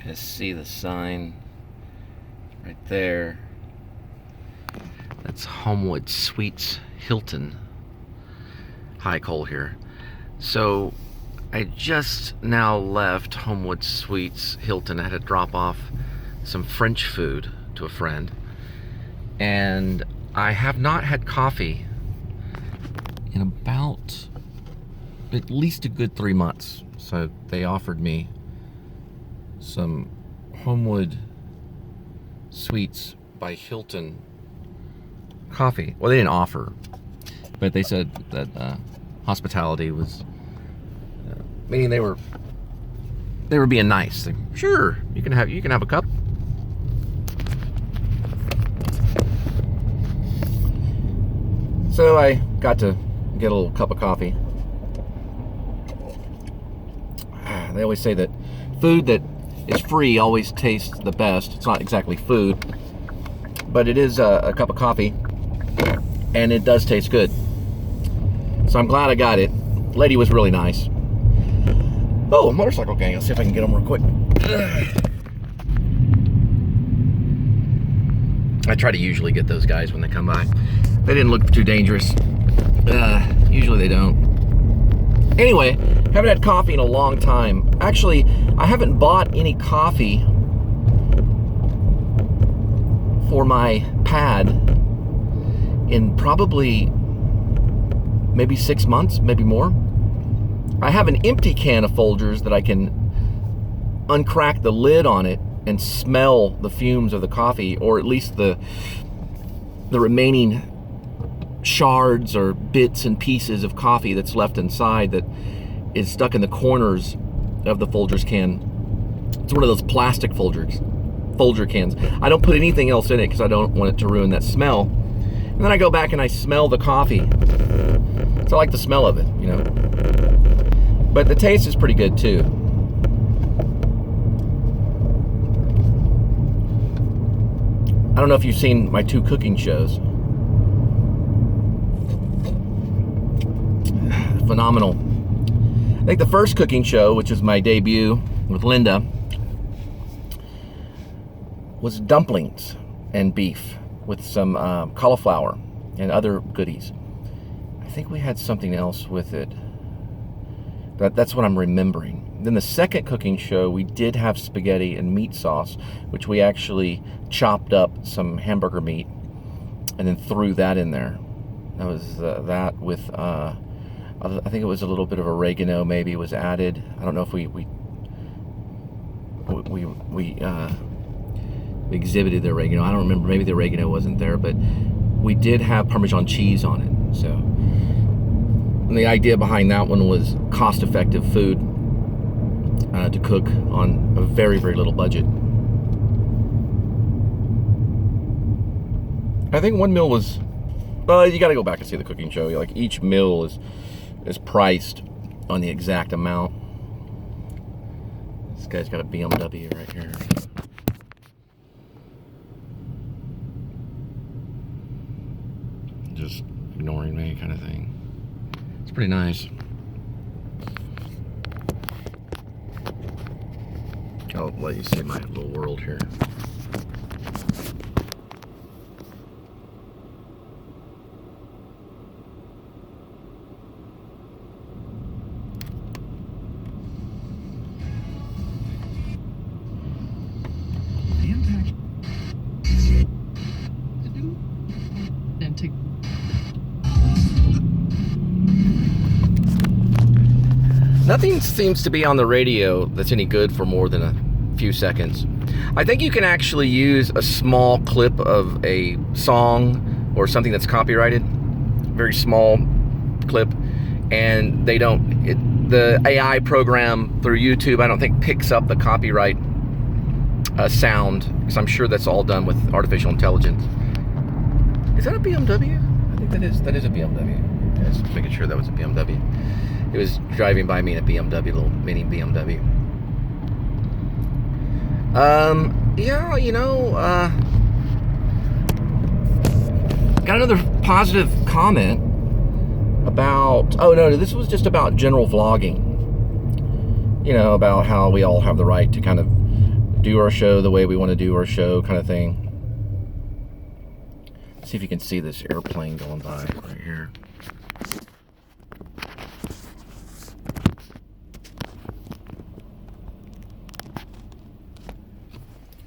Just see the sign right there. That's Homewood Suites Hilton. Hi, Cole here. So I just now left Homewood Suites Hilton. I had to drop off some French food to a friend, and I have not had coffee in about at least a good 3 months. So they offered me some Homewood Suites by Hilton coffee. Well, they didn't offer, but they said that hospitality was, meaning they were being nice. Like, sure, you can have a cup. So I got to get a little cup of coffee. They always say that food that is free always tastes the best. It's not exactly food, but it is a cup of coffee, and it does taste good. So I'm glad I got it. Lady was really nice. Oh, a motorcycle gang. Let's see if I can get them real quick. I try to usually get those guys when they come by. They didn't look too dangerous. Usually they don't. Anyway, haven't had coffee in a long time. Actually, I haven't bought any coffee for my pad in probably maybe 6 months, maybe more. I have an empty can of Folgers that I can uncrack the lid on it and smell the fumes of the coffee, or at least the remaining shards or bits and pieces of coffee that's left inside that is stuck in the corners of the Folgers can. It's one of those plastic Folger cans. I don't put anything else in it because I don't want it to ruin that smell. And then I go back and I smell the coffee. So I like the smell of it, you know. But the taste is pretty good too. I don't know if you've seen my 2 cooking shows. Phenomenal. I think the first cooking show, which is my debut with Linda, was dumplings and beef with some cauliflower and other goodies. I think we had something else with it. That's what I'm remembering. Then the second cooking show, we did have spaghetti and meat sauce, which we actually chopped up some hamburger meat and then threw that in there. That was that with, I think it was a little bit of oregano maybe was added. I don't know if we exhibited the oregano. I don't remember. Maybe the oregano wasn't there, but we did have Parmesan cheese on it. So, and the idea behind that one was cost-effective food to cook on a very, very little budget. I think one meal was, you got to go back and see the cooking show. Like, each meal is priced on the exact amount. This guy's got a BMW right here. Just ignoring me kind of thing. It's pretty nice. I'll let you see my little world here. Nothing seems to be on the radio that's any good for more than a few seconds. I think you can actually use a small clip of a song or something that's copyrighted, very small clip, and they don't, the AI program through YouTube, I don't think picks up the copyright sound, because I'm sure that's all done with artificial intelligence. Is that a BMW? I think that is a BMW. I was making sure that was a BMW. It was driving by me in a BMW, little mini BMW. Yeah, you know, got another positive comment about, oh no, this was just about general vlogging. You know, about how we all have the right to kind of do our show the way we want to do our show, kind of thing. See if you can see this airplane going by right here.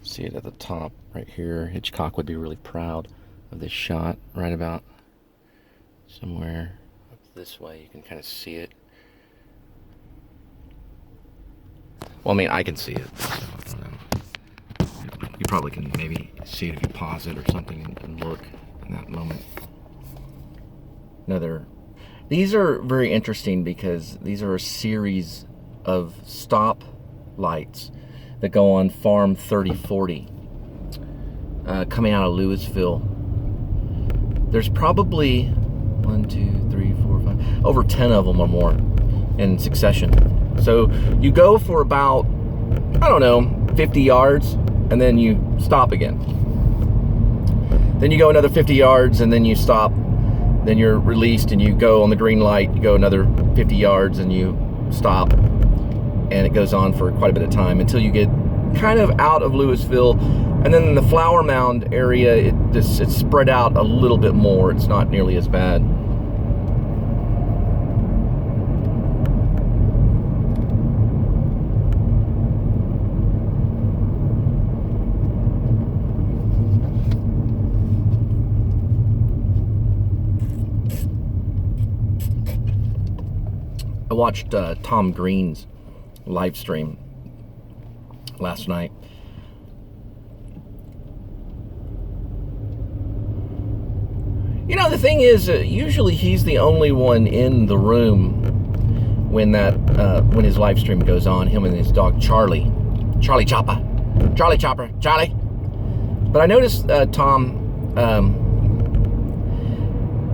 See it at the top right here. Hitchcock would be really proud of this shot right about somewhere up this way. You can kind of see it. Well, I mean, I can see it. So I don't know. You probably can maybe see it if you pause it or something and look in that moment. These are very interesting because these are a series of stop lights that go on Farm 3040 coming out of Louisville. There's probably 1, 2, 3, 4, 5, over 10 of them or more in succession. So you go for about, I don't know, 50 yards, and then you stop again. Then you go another 50 yards, and then you stop. Then you're released, and you go on the green light. You go another 50 yards, and you stop. And it goes on for quite a bit of time until you get kind of out of Louisville. And then in the Flower Mound area, it's spread out a little bit more. It's not nearly as bad. I watched Tom Green's live stream last night. You know, the thing is, usually he's the only one in the room when his live stream goes on. Him and his dog Charlie Chopper. But I noticed Tom.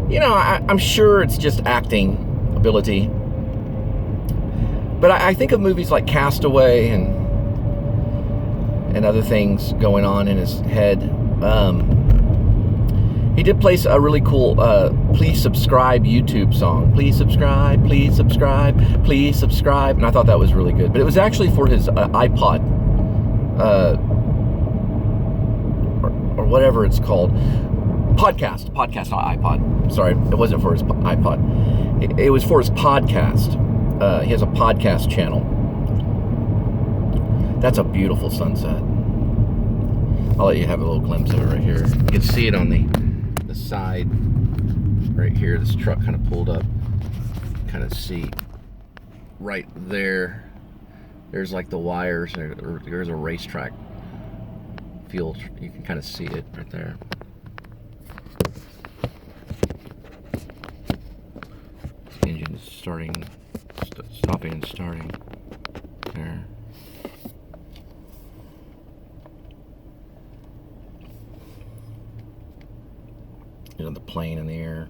You know, I'm sure it's just acting ability. But I think of movies like Castaway and other things going on in his head. He did place a really cool please subscribe YouTube song. Please subscribe, please subscribe, please subscribe. And I thought that was really good. But it was actually for his iPod. Or whatever it's called. Podcast, not iPod. Sorry, it wasn't for his iPod. It was for his podcast. He has a podcast channel. That's a beautiful sunset. I'll let you have a little glimpse of it right here. You can see it on the side right here. This truck kind of pulled up. Kind of see right there. There's like the wires. There's a racetrack field. You can kind of see it right there. The engine's starting. Stopping and starting there. You know, the plane in the air.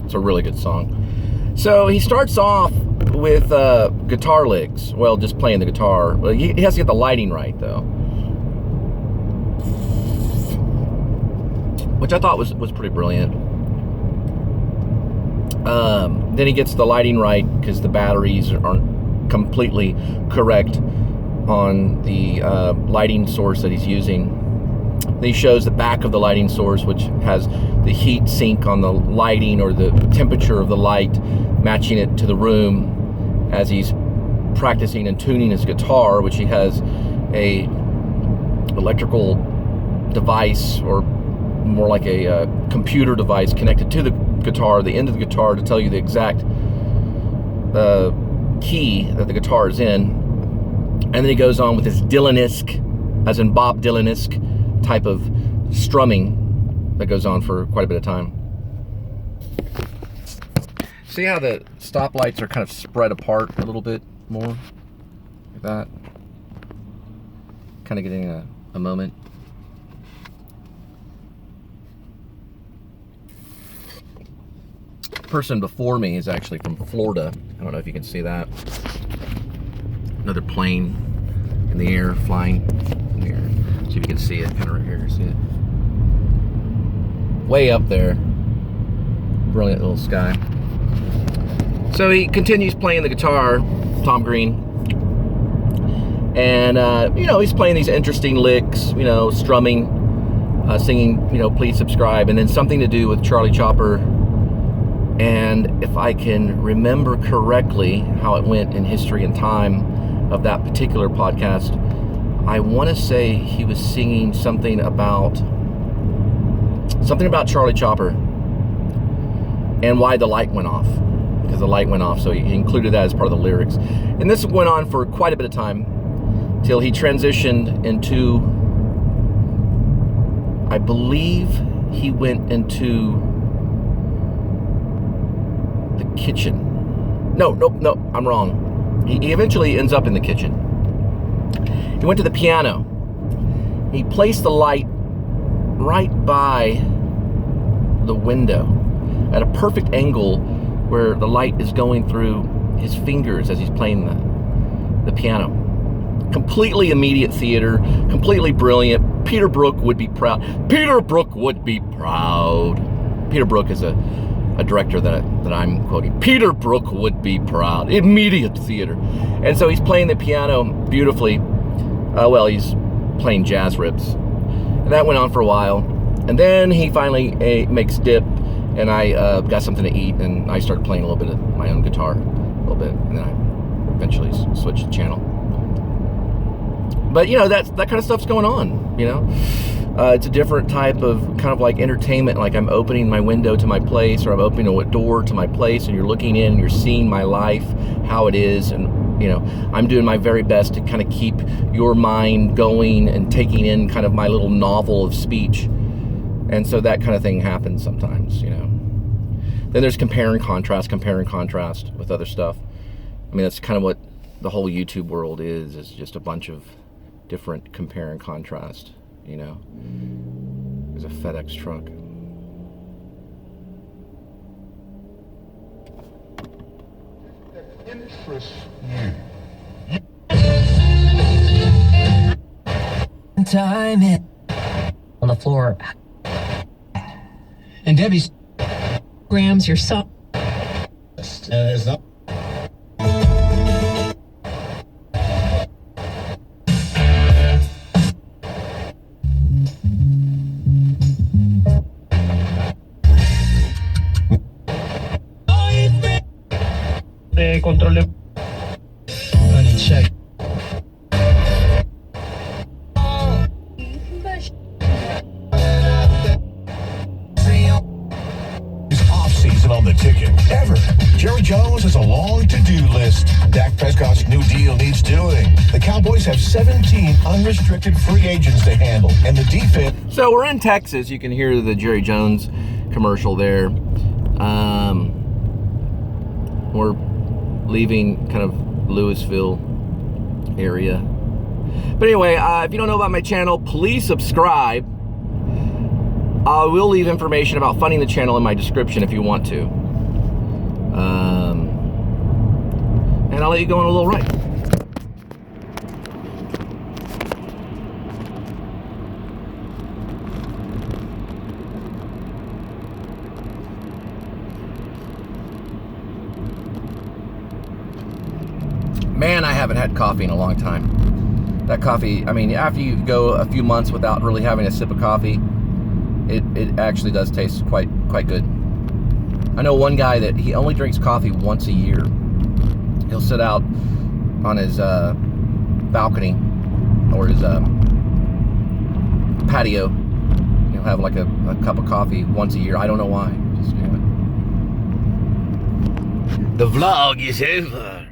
It's a really good song. So he starts off with guitar licks. Well, just playing the guitar. Well, he has to get the lighting right, though, which I thought was pretty brilliant. Then he gets the lighting right because the batteries aren't completely correct on the lighting source that he's using. Then he shows the back of the lighting source, which has the heat sink on the lighting, or the temperature of the light, matching it to the room as he's practicing and tuning his guitar, which he has a electrical device, or more like a computer device connected to the guitar, the end of the guitar, to tell you the exact key that the guitar is in. And then he goes on with his Dylan-esque, as in Bob Dylan-esque type of strumming that goes on for quite a bit of time. See how the stoplights are kind of spread apart a little bit more? Like that. Kind of getting a moment. The person before me is actually from Florida. I don't know if you can see that. Another plane in the air, flying in the air. See if you can see it, kind of right here. See it? way up there. Brilliant little sky. So he continues playing the guitar, Tom Green. And, you know, he's playing these interesting licks, you know, strumming, singing, you know, Please Subscribe, and then something to do with Charlie Chopper. And if I can remember correctly how it went in history and time of that particular podcast, I want to say he was singing something about Charlie Chopper and why the light went off, because the light went off, so he included that as part of the lyrics. And this went on for quite a bit of time till he transitioned into, I believe he went into the kitchen. No, I'm wrong. He eventually ends up in the kitchen. He went to the piano. He placed the light right by the window at a perfect angle where the light is going through his fingers as he's playing the piano. Completely immediate theater, completely brilliant. Peter Brook would be proud. Peter Brook would be proud. Peter Brook is a director that I'm quoting. Peter Brook would be proud. Immediate theater. And so he's playing the piano beautifully. Well, he's playing jazz rips. And that went on for a while. And then he finally makes dip, and I got something to eat, and I started playing a little bit of my own guitar, a little bit, and then I eventually switched the channel. But, you know, that kind of stuff's going on, you know. It's a different type of kind of like entertainment, like I'm opening my window to my place, or I'm opening a door to my place, and you're looking in and you're seeing my life, how it is, and, you know, I'm doing my very best to kind of keep your mind going and taking in kind of my little novel of speech. And so that kind of thing happens sometimes, you know. Then there's compare and contrast with other stuff. I mean, that's kind of what the whole YouTube world is just a bunch of different compare and contrast, you know. There's a FedEx truck. Interest you. Time in on the floor. And Debbie's grams your son. It's not. De control de. Honey, check. Off-season on the ticket ever. Jerry Jones has a long to-do list. Dak Prescott's new deal needs doing. The Cowboys have 17 unrestricted free agents to handle, and the defense. So we're in Texas. You can hear the Jerry Jones commercial there. We're leaving kind of Louisville area. But anyway, if you don't know about my channel, please subscribe. I will leave information about funding the channel in my description if you want to. And I'll let you go on a little ride. Man, I haven't had coffee in a long time. That coffee, I mean, after you go a few months without really having a sip of coffee, it actually does taste quite good. I know one guy that he only drinks coffee once a year. He'll sit out on his balcony or his patio. He'll have like a cup of coffee once a year. I don't know why. Just, you know. The vlog is over.